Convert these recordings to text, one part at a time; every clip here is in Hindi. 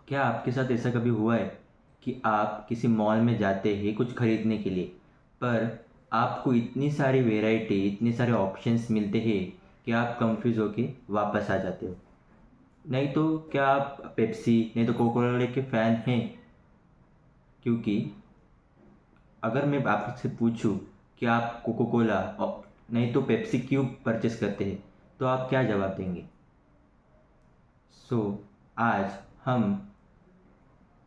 क्या आपके साथ ऐसा कभी हुआ है कि आप किसी मॉल में जाते हैं कुछ खरीदने के लिए, पर आपको इतनी सारी वैरायटी, इतने सारे ऑप्शंस मिलते हैं कि आप कंफ्यूज होके वापस आ जाते हो? नहीं तो क्या आप पेप्सी नहीं तो कोका कोला के फ़ैन हैं? क्योंकि अगर मैं आपसे पूछूं कि आप कोका कोला और नहीं तो पेप्सी क्यों परचेस करते हैं, तो आप क्या जवाब देंगे? सो आज हम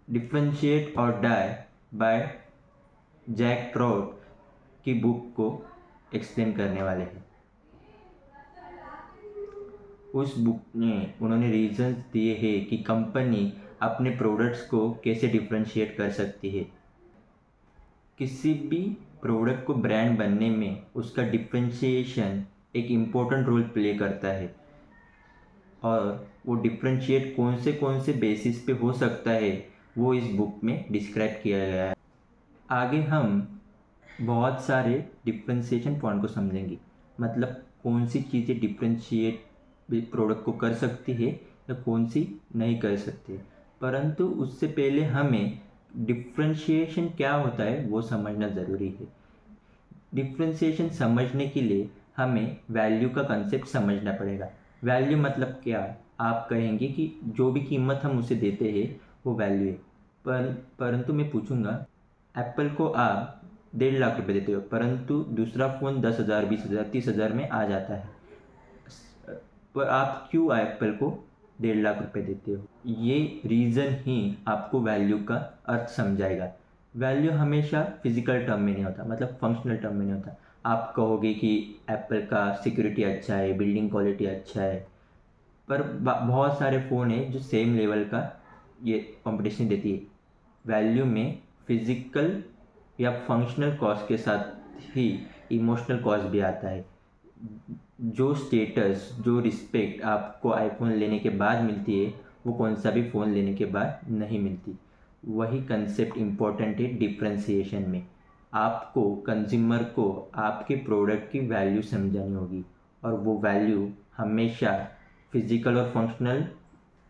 डिफरेंशिएट और डाई बाय जैक ट्राउट की बुक को एक्सप्लेन करने वाले हैं। उस बुक में उन्होंने रीजंस दिए हैं कि कंपनी अपने प्रोडक्ट्स को कैसे डिफरेंशिएट कर सकती है। किसी भी प्रोडक्ट को ब्रांड बनने में उसका डिफरेंशिएशन एक इम्पोर्टेंट रोल प्ले करता है, और वो डिफरेंशिएट कौन से बेसिस पे हो सकता है वो इस बुक में डिस्क्राइब किया गया है। आगे हम बहुत सारे डिफरेंशिएशन पॉइंट को समझेंगे, मतलब कौन सी चीज़ें डिफरेंशिएट प्रोडक्ट को कर सकती है या कौन सी नहीं कर सकती। परंतु उससे पहले हमें डिफरेंशिएशन क्या होता है वो समझना ज़रूरी है। डिफरेंशिएशन समझने के लिए हमें वैल्यू का कंसेप्ट समझना पड़ेगा। वैल्यू मतलब क्या? आप कहेंगे कि जो भी कीमत हम उसे देते हैं वो वैल्यू है। परंतु मैं पूछूंगा, एप्पल को आप 1.5 लाख रुपए देते हो, परंतु दूसरा फ़ोन 10,000, 20,000, 30,000 में आ जाता है, पर आप क्यों एप्पल को 1.5 लाख रुपए देते हो? ये रीज़न ही आपको वैल्यू का अर्थ समझाएगा। वैल्यू हमेशा फिजिकल टर्म में नहीं होता, मतलब फंक्शनल टर्म में नहीं होता। आप कहोगे कि एप्पल का सिक्योरिटी अच्छा है, बिल्डिंग क्वालिटी अच्छा है, पर बहुत सारे फ़ोन हैं जो सेम लेवल का ये कंपटीशन देती है। वैल्यू में फिजिकल या फंक्शनल कॉस्ट के साथ ही इमोशनल कॉस्ट भी आता है। जो स्टेटस, जो रिस्पेक्ट आपको आईफोन लेने के बाद मिलती है वो कौन सा भी फ़ोन लेने के बाद नहीं मिलती। वही कंसेप्ट इम्पोर्टेंट है डिफरेंशिएशन में। आपको कंज्यूमर को आपके प्रोडक्ट की वैल्यू समझानी होगी, और वो वैल्यू हमेशा फिजिकल और फंक्शनल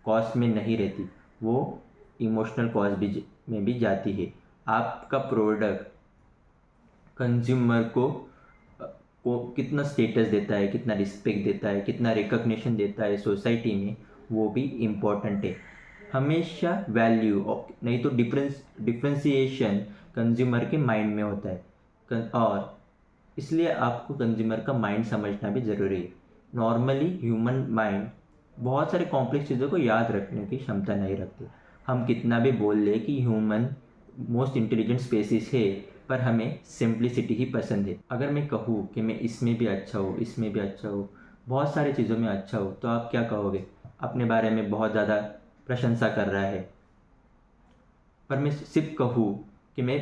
कॉस्ट में नहीं रहती, वो इमोशनल कॉस्ट में भी जाती है। आपका प्रोडक्ट कंज्यूमर को कितना स्टेटस देता है, कितना रिस्पेक्ट देता है, कितना रिकग्निशन देता है सोसाइटी में, वो भी इम्पोर्टेंट है। हमेशा वैल्यू नहीं तो डिफरेंशिएशन कंज्यूमर के माइंड में होता है, और इसलिए आपको कंज्यूमर का माइंड समझना भी ज़रूरी है। नॉर्मली ह्यूमन माइंड बहुत सारे कॉम्प्लेक्स चीज़ों को याद रखने की क्षमता नहीं रखते। हम कितना भी बोल ले कि ह्यूमन मोस्ट इंटेलिजेंट स्पेसिस है, पर हमें सिंप्लिसिटी ही पसंद है। अगर मैं कहूँ कि मैं इसमें भी अच्छा हूँ, इसमें भी अच्छा हूँ, बहुत सारी चीज़ों में अच्छा हूँ, तो आप क्या कहोगे? अपने बारे में बहुत ज़्यादा प्रशंसा कर रहा है। पर मैं सिर्फ कहूँ कि मैं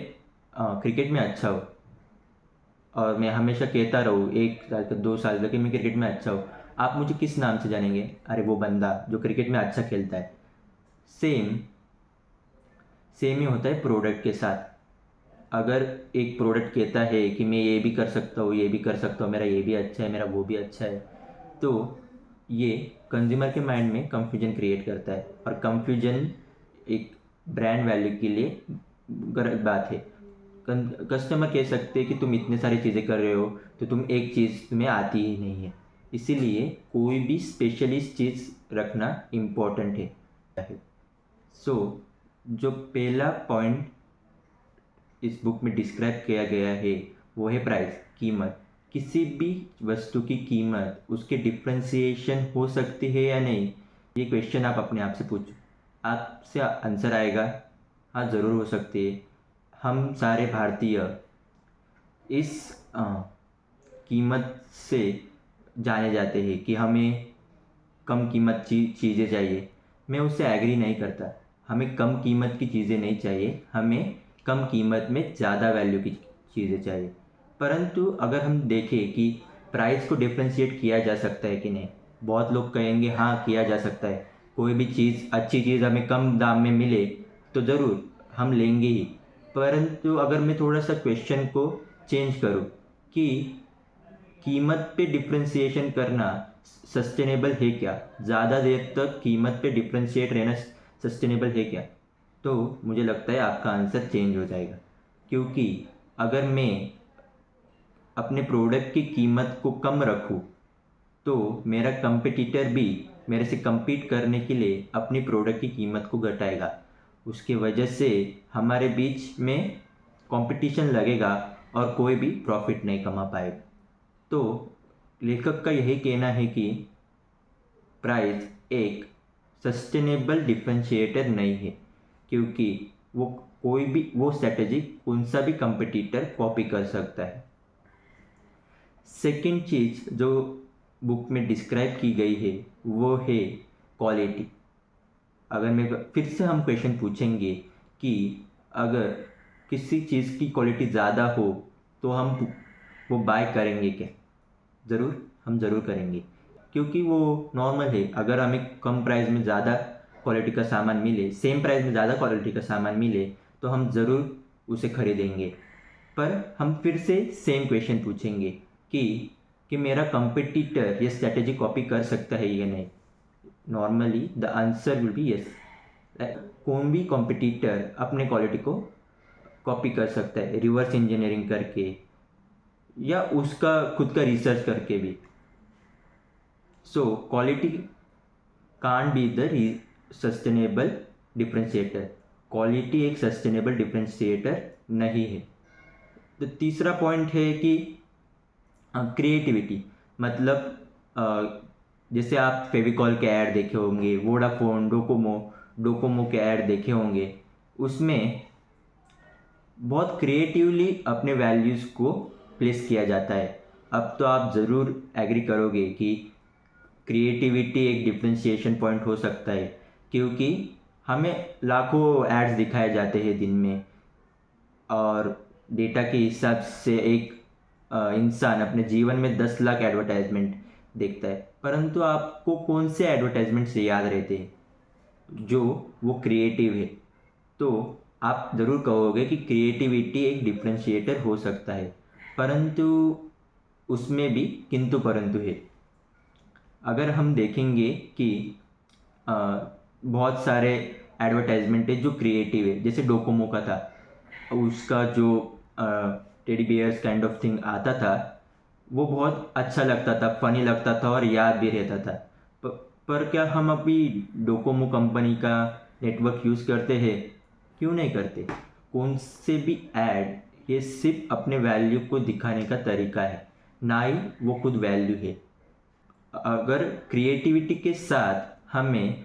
क्रिकेट में अच्छा हूँ, और मैं हमेशा कहता रहूँ 1 साल का, 2 साल का कि मैं क्रिकेट में अच्छा हूँ, आप मुझे किस नाम से जानेंगे? अरे वो बंदा जो क्रिकेट में अच्छा खेलता है। सेम सेम ही होता है प्रोडक्ट के साथ। अगर एक प्रोडक्ट कहता है कि मैं ये भी कर सकता हूँ, ये भी कर सकता हूँ, मेरा ये भी अच्छा है, मेरा वो भी अच्छा है, तो ये कंज्यूमर के माइंड में कंफ्यूजन क्रिएट करता है, और कंफ्यूजन एक ब्रांड वैल्यू के लिए गलत बात है। कस्टमर कह सकते हैं कि तुम इतने सारी चीज़ें कर रहे हो, तो तुम एक चीज़ तुम्हें आती ही नहीं है। इसीलिए कोई भी स्पेशलिस्ट चीज़ रखना इम्पोर्टेंट है। सो जो पहला पॉइंट इस बुक में डिस्क्राइब किया गया है वो है प्राइस, कीमत। किसी भी वस्तु की कीमत, उसके डिफ्रेंसिएशन हो सकती है या नहीं, ये क्वेश्चन आप अपने आप से पूछो, आपसे आंसर आएगा हाँ ज़रूर हो सकती है। हम सारे भारतीय इस कीमत से जाने जाते हैं कि हमें कम कीमत चीज़ें चाहिए। मैं उससे एग्री नहीं करता। हमें कम कीमत की चीज़ें नहीं चाहिए, हमें कम कीमत में ज़्यादा वैल्यू की चीज़ें चाहिए। परंतु अगर हम देखें कि प्राइस को डिफ्रेंशिएट किया जा सकता है कि नहीं, बहुत लोग कहेंगे हाँ किया जा सकता है। कोई भी चीज़, अच्छी चीज़ हमें कम दाम में मिले तो ज़रूर हम लेंगे ही। परंतु अगर मैं थोड़ा सा क्वेश्चन को चेंज करूँ कि कीमत पे डिफ्रेंशिएशन करना सस्टेनेबल है क्या? ज़्यादा देर तक कीमत पे डिफ्रेंशिएट रहना सस्टेनेबल है क्या? तो मुझे लगता है आपका आंसर चेंज हो जाएगा, क्योंकि अगर मैं अपने प्रोडक्ट की कीमत को कम रखूं तो मेरा कंपटीटर भी मेरे से compete करने के लिए अपनी प्रोडक्ट की कीमत को घटाएगा। उसके वजह से हमारे बीच में कंपटीशन लगेगा और कोई भी प्रॉफिट नहीं कमा पाएगा। तो लेखक का यही कहना है कि प्राइस एक सस्टेनेबल डिफरेंशिएटर नहीं है, क्योंकि वो स्ट्रेटजी कौन सा भी कंपटीटर कॉपी कर सकता है। सेकंड चीज़ जो बुक में डिस्क्राइब की गई है वो है क्वालिटी। अगर मैं फिर से हम क्वेश्चन पूछेंगे कि अगर किसी चीज़ की क्वालिटी ज़्यादा हो तो हम वो बाय करेंगे क्या? हम ज़रूर करेंगे, क्योंकि वो नॉर्मल है। अगर हमें कम प्राइस में ज़्यादा क्वालिटी का सामान मिले, सेम प्राइस में ज़्यादा क्वालिटी का सामान मिले, तो हम ज़रूर उसे खरीदेंगे। पर हम फिर से सेम क्वेश्चन पूछेंगे कि मेरा कंपटीटर ये स्ट्रैटेजी कॉपी कर सकता है या नहीं। Normally the answer will be yes. कौन भी कंपटीटर अपने क्वालिटी को कॉपी कर सकता है, रिवर्स इंजीनियरिंग करके या उसका खुद का रिसर्च करके भी। So quality can't be the sustainable differentiator. Quality एक सस्टेनेबल डिफरेंशिएटर नहीं है। तो तीसरा पॉइंट है कि क्रिएटिविटी, मतलब जैसे आप फेविकॉल के ऐड देखे होंगे, वोडाफोन, डोकोमो के ऐड देखे होंगे, उसमें बहुत क्रिएटिवली अपने वैल्यूज़ को प्लेस किया जाता है। अब तो आप ज़रूर एग्री करोगे कि क्रिएटिविटी एक डिफरेंशिएशन पॉइंट हो सकता है, क्योंकि हमें लाखों एड्स दिखाए जाते हैं दिन में, और डेटा के हिसाब से एक इंसान अपने जीवन में 10 लाख एडवर्टाइजमेंट देखता है, परंतु आपको कौन से एडवर्टाइजमेंट से याद रहते हैं जो वो क्रिएटिव है? तो आप ज़रूर कहोगे कि क्रिएटिविटी एक डिफरेंशिएटर हो सकता है, परंतु उसमें भी किंतु परंतु है। अगर हम देखेंगे कि बहुत सारे एडवर्टाइजमेंट है जो क्रिएटिव है, जैसे डोकोमो का था, उसका जो teddy bears kind of thing आता था वो बहुत अच्छा लगता था, फनी लगता था और याद भी रहता था। पर क्या हम अभी डोकोमो कंपनी का नेटवर्क यूज़ करते हैं? क्यों नहीं करते? कौन से भी ऐड ये सिर्फ अपने वैल्यू को दिखाने का तरीका है, ना ही वो खुद वैल्यू है। अगर क्रिएटिविटी के साथ हमें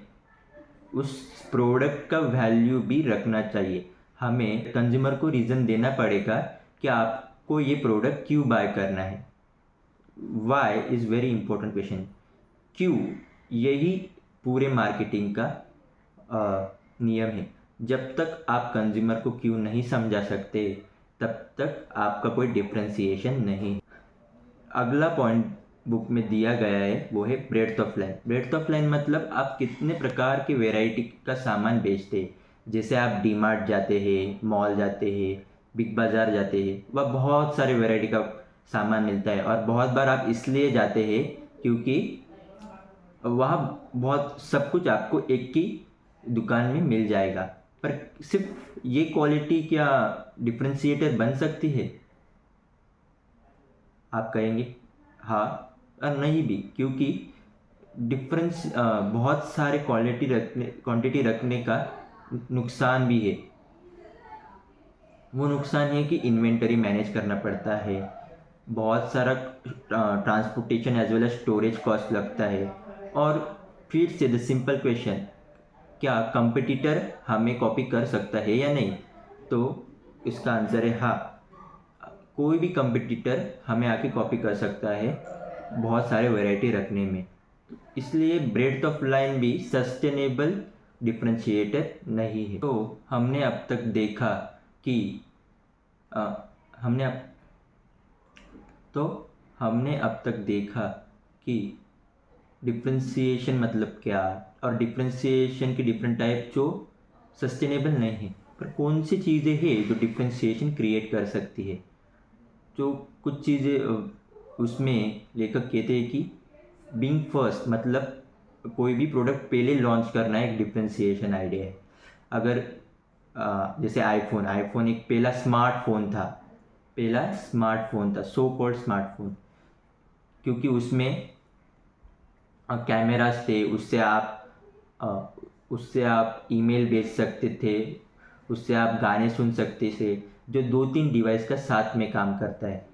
उस प्रोडक्ट का वैल्यू भी रखना चाहिए। हमें कंज्यूमर को रीज़न देना पड़ेगा कि आपको ये प्रोडक्ट क्यों बाय करना है। Why is very important question. क्यों, यही पूरे मार्केटिंग का नियम है। जब तक आप कंज्यूमर को क्यों नहीं समझा सकते, तब तक आपका कोई डिफरेंशिएशन नहीं। अगला पॉइंट बुक में दिया गया है वो है breadth of line. Breadth of line मतलब आप कितने प्रकार की वेराइटी का सामान बेचते हैं। जैसे आप डी मार्ट जाते हैं, मॉल जाते हैं, बिग बाज़ार जाते हैं, वह बहुत सारे वैरायटी का सामान मिलता है, और बहुत बार आप इसलिए जाते हैं क्योंकि वहाँ बहुत सब कुछ आपको एक ही दुकान में मिल जाएगा। पर सिर्फ ये क्वालिटी क्या डिफरेंशिएटर बन सकती है? आप कहेंगे हाँ और नहीं भी, क्योंकि डिफरेंस बहुत सारे क्वांटिटी रखने का नुकसान भी है। वो नुकसान है कि इन्वेंटरी मैनेज करना पड़ता है, बहुत सारा transportation as well as storage cost लगता है। और फिर से द सिंपल क्वेश्चन, क्या कंपटीटर हमें कॉपी कर सकता है या नहीं? तो इसका आंसर है हाँ, कोई भी कंपटीटर हमें आके कॉपी कर सकता है बहुत सारे वैरायटी रखने में। इसलिए ब्रेड्थ ऑफ लाइन भी सस्टेनेबल डिफरेंशिएटर नहीं है। तो हमने अब तक देखा कि डिफरेंशिएशन मतलब क्या, और डिफरेंशिएशन की डिफरेंट टाइप जो सस्टेनेबल नहीं है। पर कौन सी चीज़ें हैं जो डिफरेंशिएशन क्रिएट कर सकती है? जो कुछ चीज़ें उसमें लेखक कहते हैं कि बीइंग फर्स्ट, मतलब कोई भी प्रोडक्ट पहले लॉन्च करना एक डिफरेंशिएशन आइडिया है। अगर जैसे आईफोन एक पहला स्मार्टफोन था, सो कॉल्ड स्मार्टफोन, क्योंकि उसमें कैमरास थे, उससे आप ईमेल भेज सकते थे, उससे आप गाने सुन सकते थे, जो 2-3 डिवाइस का साथ में काम करता है।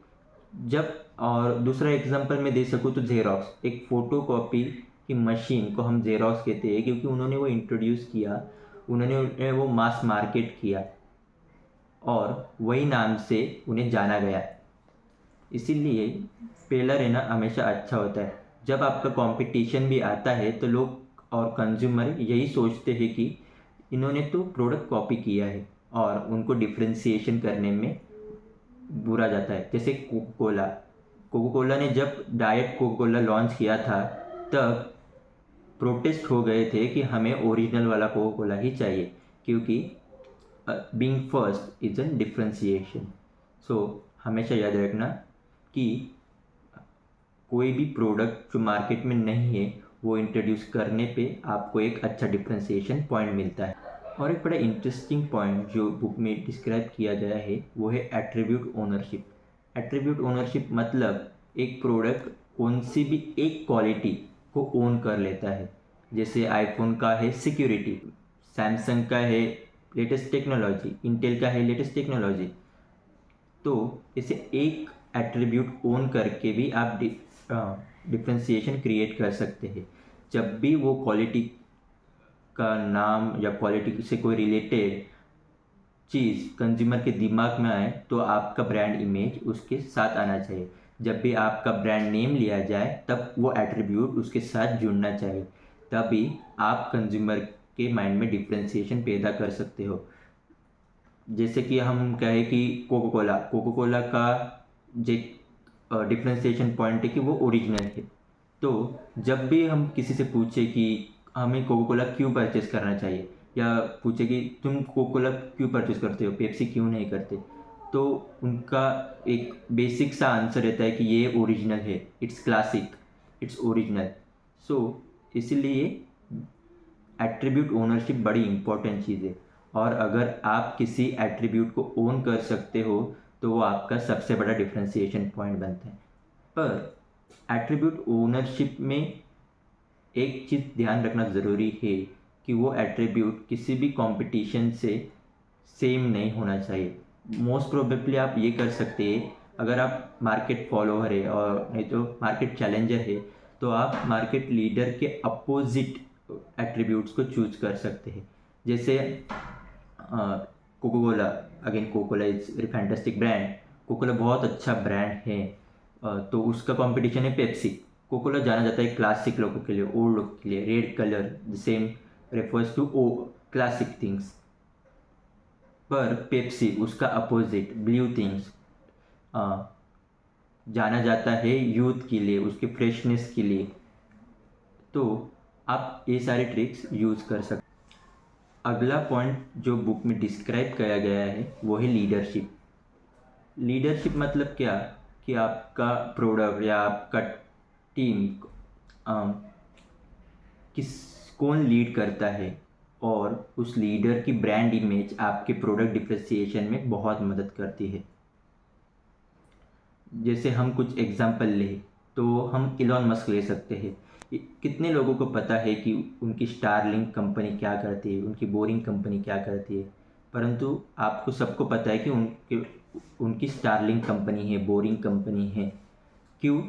जब और दूसरा एग्जांपल मैं दे सकूँ तो जेरोक्स, एक फ़ोटोकॉपी की मशीन को हम जेरोक्स कहते हैं, क्योंकि उन्होंने वो इंट्रोड्यूस किया, उन्होंने वो मास मार्केट किया और वही नाम से उन्हें जाना गया। इसीलिए पहला रहना हमेशा अच्छा होता है। जब आपका कंपटीशन भी आता है तो लोग और कंज्यूमर यही सोचते हैं कि इन्होंने तो प्रोडक्ट कॉपी किया है, और उनको डिफ्रेंशिएशन करने में बुरा जाता है। जैसे कोको कोला ने जब डाइट कोको कोला लॉन्च किया था, तब प्रोटेस्ट हो गए थे कि हमें ओरिजिनल वाला कोको कोला ही चाहिए, क्योंकि being first is an differentiation. So हमेशा याद रखना कि कोई भी प्रोडक्ट जो मार्केट में नहीं है, वो इंट्रोड्यूस करने पे आपको एक अच्छा डिफ्रेंशिएशन पॉइंट मिलता है। और एक बड़ा इंटरेस्टिंग पॉइंट जो बुक में डिस्क्राइब किया गया है वो है एट्रीब्यूट ओनरशिप। एट्रीब्यूट ओनरशिप मतलब एक प्रोडक्ट कौन सी भी एक क्वालिटी को ओन कर लेता है। जैसे आईफोन का है सिक्योरिटी, सैमसंग का है लेटेस्ट टेक्नोलॉजी, इंटेल का है लेटेस्ट टेक्नोलॉजी। तो इसे एक एट्रीब्यूट ओन करके भी आप डिफ्रेंशिएशन क्रिएट कर सकते हैं। जब भी वो क्वालिटी का नाम या क्वालिटी से कोई रिलेटेड चीज़ कंज्यूमर के दिमाग में आए, तो आपका ब्रांड इमेज उसके साथ आना चाहिए। जब भी आपका ब्रांड नेम लिया जाए, तब वो एट्रीब्यूट उसके साथ जुड़ना चाहिए, तभी आप कंज्यूमर के माइंड में डिफ्रेंशिएशन पैदा कर सकते हो। जैसे कि हम कहें कि कोको कोला का जो डिफ्रेंशिएशन पॉइंट है कि वो ओरिजिनल है। तो जब भी हम किसी से पूछे कि हमें कोको कोला क्यों परचेस करना चाहिए, या पूछे कि तुम कोको कोला क्यों परचेस करते हो, पेप्सी क्यों नहीं करते, तो उनका एक बेसिक सा आंसर रहता है कि ये ओरिजिनल है, इट्स क्लासिक, इट्स ओरिजिनल। सो इसलिए एट्रीब्यूट ओनरशिप बड़ी इंपॉर्टेंट चीज़ है, और अगर आप किसी एट्रीब्यूट को ओन कर सकते हो तो वो आपका सबसे बड़ा डिफ्रेंशिएशन पॉइंट बनता है। पर एट्रीब्यूट ओनरशिप में एक चीज़ ध्यान रखना ज़रूरी है कि वो एट्रीब्यूट किसी भी कंपटीशन से सेम नहीं होना चाहिए। मोस्ट प्रोबेबली आप ये कर सकते हैं, अगर आप मार्केट फॉलोअर है और नहीं तो मार्केट चैलेंजर है, तो आप मार्केट लीडर के अपोजिट एट्रीब्यूट्स को चूज कर सकते हैं। जैसे Coca Cola, again Coca Cola is fantastic brand, Coca Cola बहुत अच्छा ब्रांड है, तो उसका कंपटीशन है पेप्सी। कोको कोला जाना जाता है क्लासिक लोगों के लिए, ओल्ड लोगों के लिए, red colour, the same refers to oh classic things. पर पेप्सी उसका अपोजिट ब्लू थिंग्स जाना जाता है यूथ के लिए, उसके फ्रेशनेस के लिए। तो आप ये सारे ट्रिक्स यूज़ कर सकते। अगला पॉइंट जो बुक में डिस्क्राइब किया गया है वो है लीडरशिप। लीडरशिप मतलब क्या, कि आपका प्रोडक्ट या आपका टीम कौन लीड करता है, और उस लीडर की ब्रांड इमेज आपके प्रोडक्ट डिफ्रेंशिएशन में बहुत मदद करती है। जैसे हम कुछ एग्जांपल लें तो हम इलॉन मस्क ले सकते हैं। कितने लोगों को पता है कि उनकी स्टारलिंक कंपनी क्या करती है, उनकी बोरिंग कंपनी क्या करती है, परंतु आपको सबको पता है कि उनकी स्टारलिंक कंपनी है, बोरिंग कंपनी है। क्यों?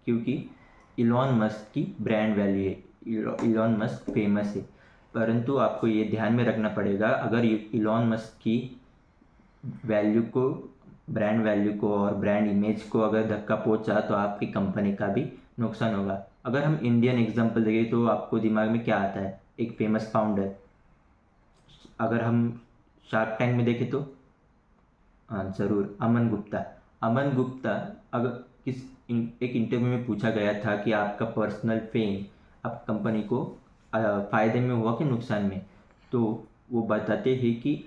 क्योंकि इलॉन मस्क की ब्रांड वैल्यू है, इलॉन मस्क फेमस है। परंतु आपको ये ध्यान में रखना पड़ेगा, अगर इलॉन मस्क की वैल्यू को, ब्रांड वैल्यू को और ब्रांड इमेज को अगर धक्का पहुंचा, तो आपकी कंपनी का भी नुकसान होगा। अगर हम इंडियन एग्जांपल देखें तो आपको दिमाग में क्या आता है, एक फेमस फाउंडर। अगर हम शार्क टैंक में देखें तो हाँ ज़रूर, अमन गुप्ता अगर एक इंटरव्यू में पूछा गया था कि आपका पर्सनल फेम आप कंपनी को फ़ायदे में हुआ कि नुकसान में, तो वो बताते हैं कि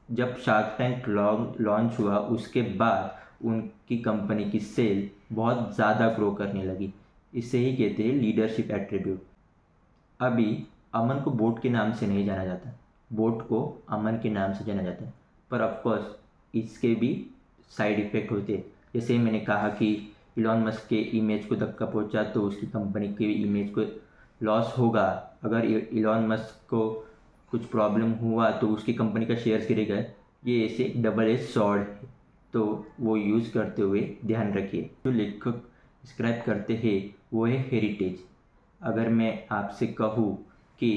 जब शार्क टैंक लॉन्च हुआ, उसके बाद उनकी कंपनी की सेल बहुत ज़्यादा ग्रो करने लगी। इसे ही कहते हैं लीडरशिप एट्रीब्यूट। अभी अमन को बोट के नाम से नहीं जाना जाता, बोट को अमन के नाम से जाना जाता है, पर ऑफकोर्स इसके भी साइड इफ़ेक्ट होते हैं। जैसे मैंने कहा कि इलॉन मस्क के इमेज को धक्का पहुंचा तो उसकी कंपनी के इमेज को लॉस होगा। अगर इलॉन मस्क को कुछ प्रॉब्लम हुआ तो उसकी कंपनी का शेयर्स गिरेगा। ये ऐसे डबल एज सॉर्ड है, तो वो यूज़ करते हुए ध्यान रखिए। जो लेखक डिस्क्राइब करते हैं वो है हेरिटेज। अगर मैं आपसे कहूँ कि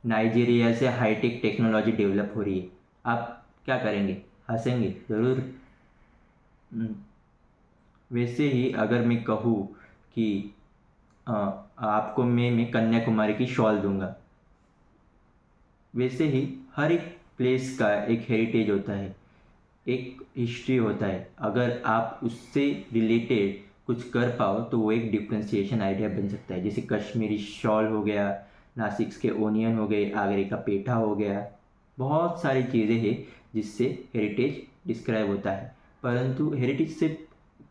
नाइजीरिया से हाईटेक टेक्नोलॉजी डेवलप हो रही है, आप क्या करेंगे? हंसेंगे ज़रूर। वैसे ही अगर मैं कहूँ कि आपको मैं कन्याकुमारी की शॉल दूंगा, वैसे ही हर एक प्लेस का एक हेरिटेज होता है, एक हिस्ट्री होता है। अगर आप उससे रिलेटेड कुछ कर पाओ तो वो एक डिफ्रेंशिएशन आइडिया बन सकता है। जैसे कश्मीरी शॉल हो गया, नासिक के ओनियन हो गए, आगरे का पेठा हो गया, बहुत सारी चीज़ें हैं जिससे हेरिटेज डिस्क्राइब होता है। परंतु हेरिटेज से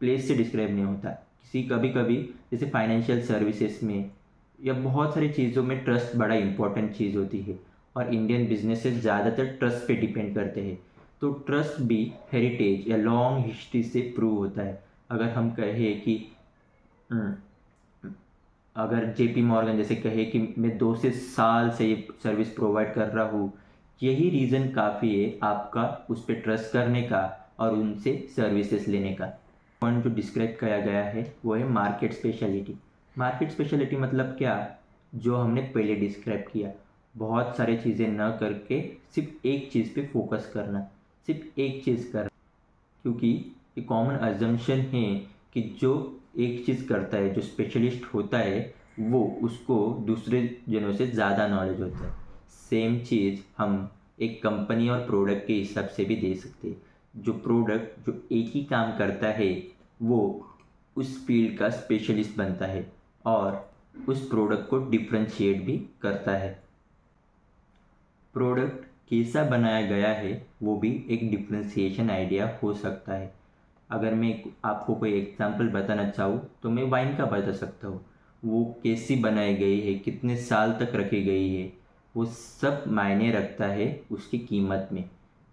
प्लेस से डिस्क्राइब नहीं होता। कभी कभी जैसे फाइनेंशियल सर्विसेज में या बहुत सारी चीज़ों में ट्रस्ट बड़ा इंपॉर्टेंट चीज़ होती है, और इंडियन बिजनेसेस ज़्यादातर ट्रस्ट पे डिपेंड करते हैं। तो ट्रस्ट भी हेरिटेज या लॉन्ग हिस्ट्री से प्रूव होता है। अगर हम कहें कि अगर जेपी मॉर्गन जैसे कहे कि मैं 2 से साल से ये सर्विस प्रोवाइड कर रहा हूँ, यही रीज़न काफ़ी है आपका उस पर ट्रस्ट करने का और उनसे सर्विसेज लेने का। पॉइंट जो डिस्क्राइब किया गया है वो है मार्केट स्पेशलिटी। मार्केट स्पेशलिटी मतलब क्या? जो हमने पहले डिस्क्राइब किया, बहुत सारी चीज़ें न करके सिर्फ एक चीज़ पे फोकस करना, सिर्फ एक चीज़ करना। क्योंकि ये कॉमन अजम्पशन है कि जो एक चीज़ करता है, जो स्पेशलिस्ट होता है, वो उसको दूसरे जनों से ज़्यादा नॉलेज होता है। सेम चीज़ हम एक कंपनी और प्रोडक्ट के हिसाब से भी दे सकते हैं। जो प्रोडक्ट जो एक ही काम करता है वो उस फील्ड का स्पेशलिस्ट बनता है और उस प्रोडक्ट को डिफ्रेंशिएट भी करता है। प्रोडक्ट कैसा बनाया गया है वो भी एक डिफ्रेंशिएशन आइडिया हो सकता है। अगर मैं आपको कोई एग्जांपल बताना चाहूँ तो मैं वाइन का बता सकता हूँ। वो कैसी बनाई गई है, कितने साल तक रखी गई है, वो सब मायने रखता है उसकी कीमत में।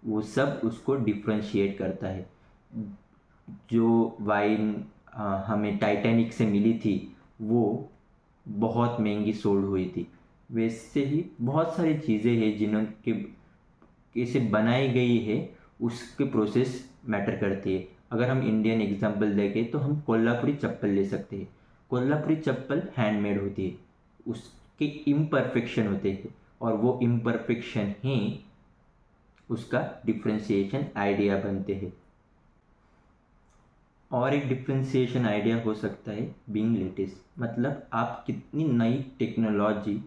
वो सब उसको डिफ्रेंशिएट करता है। जो वाइन हमें टाइटैनिक से मिली थी वो बहुत महंगी सोल्ड हुई थी। वैसे ही बहुत सारी चीज़ें हैं जिन्होंने कैसे बनाई गई है उसके प्रोसेस मैटर करती है। अगर हम इंडियन एग्जांपल देखें तो हम कोल्हापुरी चप्पल ले सकते हैं। कोल्हापुरी चप्पल हैंडमेड होती है, उसके इम्परफेक्शन होते हैं और वो इम्परफेक्शन ही उसका डिफ्रेंशिएशन आइडिया बनते हैं। और एक डिफ्रेंशिएशन आइडिया हो सकता है बीइंग लेटेस्ट, मतलब आप कितनी नई टेक्नोलॉजी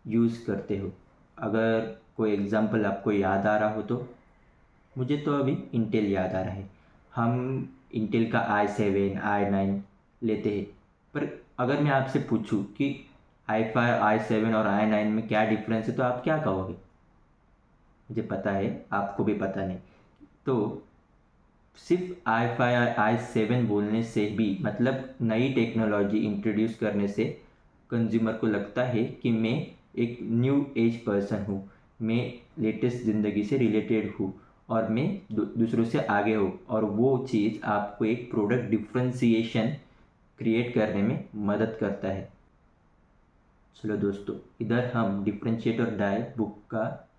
यूज़ करते हो। अगर कोई एग्जांपल आपको याद आ रहा हो तो मुझे तो अभी इंटेल याद आ रहा है। हम इंटेल का i7 i9 लेते हैं, पर अगर मैं आपसे पूछूं कि i5 i7 और i9 में क्या डिफरेंस है तो आप क्या कहोगे? मुझे पता है आपको भी पता नहीं। तो सिर्फ i5 i7 बोलने से भी, मतलब नई टेक्नोलॉजी इंट्रोड्यूस करने से कंज्यूमर को लगता है कि मैं एक न्यू एज पर्सन हूँ, मैं लेटेस्ट ज़िंदगी से रिलेटेड हूँ और मैं दूसरों से आगे हूँ, और वो चीज़ आपको एक प्रोडक्ट डिफ्रेंशिएशन क्रिएट करने में मदद करता है। चलो दोस्तों, इधर हम डिफ्रेंशिएट और डाई बुक का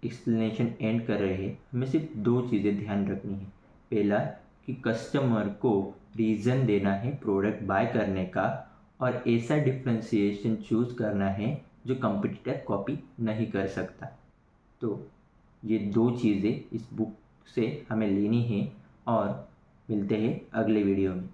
एक्सप्लेनेशन एंड कर रहे हैं। हमें सिर्फ 2 चीज़ें ध्यान रखनी है। पहला कि कस्टमर को रीज़न देना है प्रोडक्ट बाय करने का, और ऐसा डिफ्रेंशिएशन चूज़ करना है जो कंपटीटर कॉपी नहीं कर सकता। तो ये 2 चीज़ें इस बुक से हमें लेनी है, और मिलते हैं अगले वीडियो में।